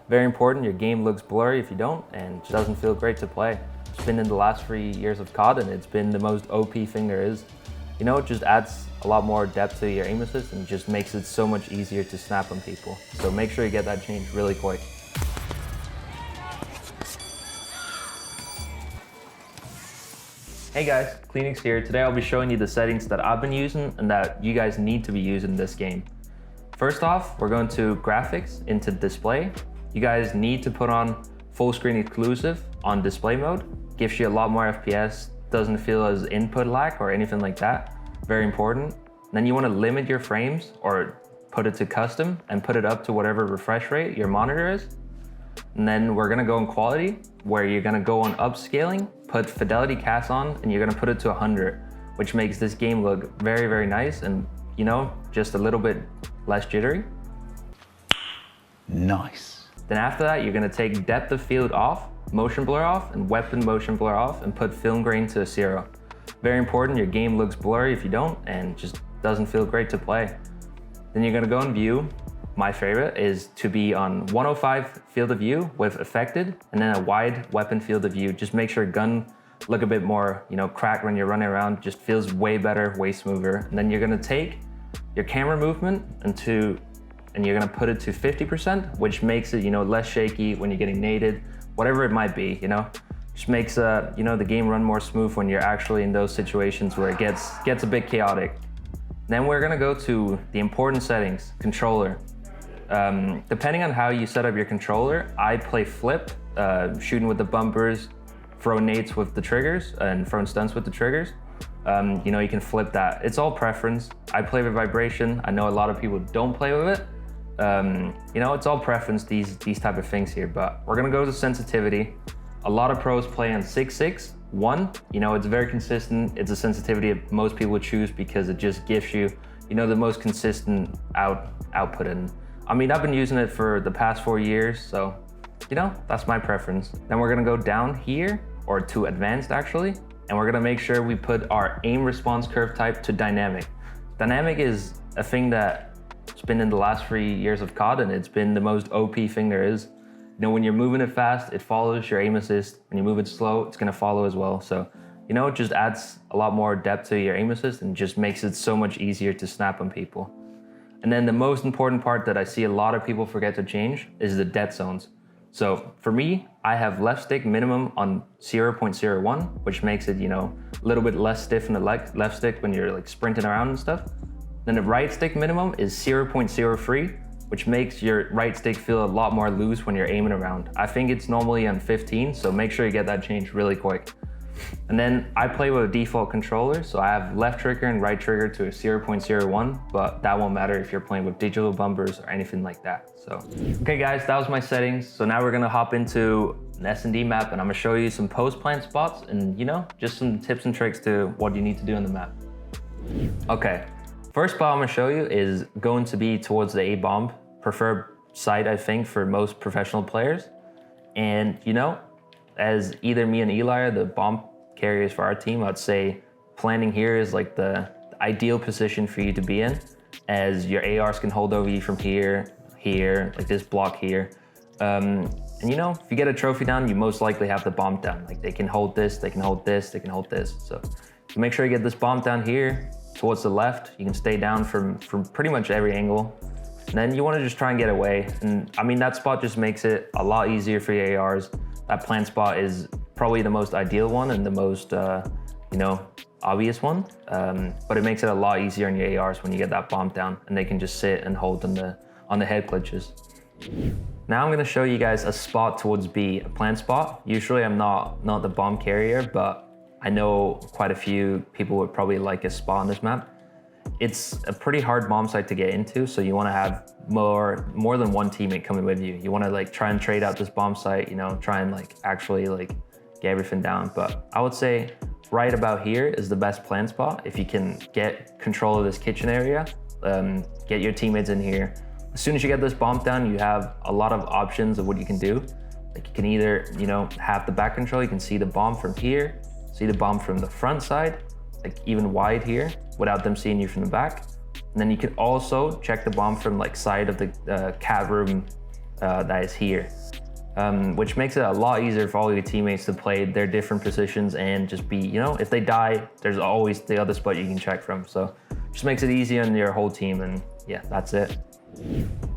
Very important, your game looks blurry if you don't, and it doesn't feel great to play. It's been in the last 3 years of COD, and it's been the most OP thing there is. You know, it just adds a lot more depth to your aim assist and just makes it so much easier to snap on people. So make sure you get that changed really quick. Hey guys, CleanX here. Today I'll be showing you the settings that I've been using and that you guys need to be using in this game. First off, we're going to graphics, into display. You guys need to put on full screen exclusive on display mode. Gives you a lot more FPS, doesn't feel as input lag or anything like that. Very important. Then you want to limit your frames or put it to custom and put it up to whatever refresh rate your monitor is. And then we're gonna go in quality, where you're gonna go on upscaling, put fidelity cast on, and you're gonna put it to 100, which makes this game look very, very nice and, you know, just a little bit less jittery. Nice. Then after that, you're gonna take depth of field off, motion blur off, and weapon motion blur off, and put film grain to 0. Very important, your game looks blurry if you don't, and just doesn't feel great to play. Then you're gonna go in view. My favorite is to be on 105 field of view with affected, and then a wide weapon field of view. Just make sure gun look a bit more, you know, cracked when you're running around. Just feels way better, way smoother. And then you're gonna take your camera movement and you're gonna put it to 50%, which makes it, you know, less shaky when you're getting naded, whatever it might be, you know. Just makes you know, the game run more smooth when you're actually in those situations where it gets a bit chaotic. Then we're gonna go to the important settings, controller. Depending on how you set up your controller, I play flip, shooting with the bumpers, throw nades with the triggers, and throwing stunts with the triggers. You know, you can flip that. It's all preference. I play with vibration. I know a lot of people don't play with it. You know, it's all preference, these type of things here, but we're gonna go to sensitivity. A lot of pros play on 6.6. 1, you know, it's very consistent. It's a sensitivity that most people choose because it just gives you, you know, the most consistent output. And I mean, I've been using it for the past 4 years, so, you know, that's my preference. Then we're gonna go down here, or to advanced actually, and we're gonna make sure we put our aim response curve type to dynamic. Dynamic is a thing that's been in the last 3 years of COD, and it's been the most OP thing there is. You know, when you're moving it fast, it follows your aim assist. When you move it slow, it's gonna follow as well. So, you know, it just adds a lot more depth to your aim assist and just makes it so much easier to snap on people. And then the most important part that I see a lot of people forget to change is the dead zones. So for me, I have left stick minimum on 0.01, which makes it, you know, a little bit less stiff in the left stick when you're like sprinting around and stuff. Then the right stick minimum is 0.03, which makes your right stick feel a lot more loose when you're aiming around. I think it's normally on 15, so make sure you get that changed really quick. And then I play with a default controller, so I have left trigger and right trigger to a 0.01, but that won't matter if you're playing with digital bumpers or anything like that. So, okay guys, that was my settings. So now we're gonna hop into an S&D map, and I'm gonna show you some post-plant spots and, you know, just some tips and tricks to what you need to do on the map. Okay, first spot I'm gonna show you is going to be towards the A-bomb, preferred site, I think, for most professional players. And, you know, as either me and Eli are the bomb carriers for our team, I'd say planning here is like the ideal position for you to be in, as your ARs can hold over you from here, like this block here. And you know, if you get a trophy down, you most likely have the bomb down. Like they can hold this, they can hold this, they can hold this. So make sure you get this bomb down here towards the left. You can stay down from pretty much every angle. And then you want to just try and get away. And I mean, that spot just makes it a lot easier for your ARs. That plant spot is probably the most ideal one and the most, you know, obvious one. But it makes it a lot easier on your ARs when you get that bomb down and they can just sit and hold on the head glitches. Now I'm gonna show you guys a spot towards B, a plant spot. Usually I'm not the bomb carrier, but I know quite a few people would probably like a spot on this map. It's a pretty hard bomb site to get into, so you want to have more than one teammate coming with you. You want to like try and trade out this bomb site, you know, try and like actually like get everything down. But I would say right about here is the best plant spot. If you can get control of this kitchen area, get your teammates in here. As soon as you get this bomb down, you have a lot of options of what you can do. Like you can either, you know, have the back control, you can see the bomb from here, see the bomb from the front side, like even wide here, without them seeing you from the back. And then you can also check the bomb from like side of the cat room that is here. Which makes it a lot easier for all your teammates to play their different positions and just be, you know, if they die, there's always the other spot you can check from. So just makes it easy on your whole team, and yeah, that's it.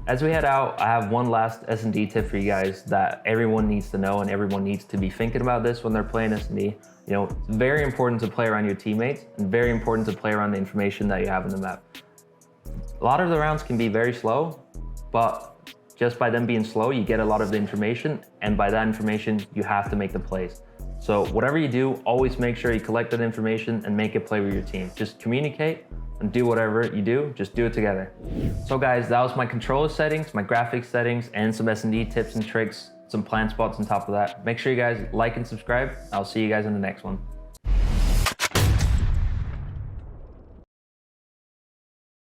As we head out, I have one last S&D tip for you guys that everyone needs to know, and everyone needs to be thinking about this when they're playing S&D. You know, it's very important to play around your teammates and very important to play around the information that you have in the map. A lot of the rounds can be very slow, but just by them being slow, you get a lot of the information, and by that information, you have to make the plays. So whatever you do, always make sure you collect that information and make it play with your team. Just communicate and do whatever you do, just do it together. So guys, that was my controller settings, my graphics settings, and some S&D tips and tricks, some plant spots on top of that. Make sure you guys like and subscribe. I'll see you guys in the next one.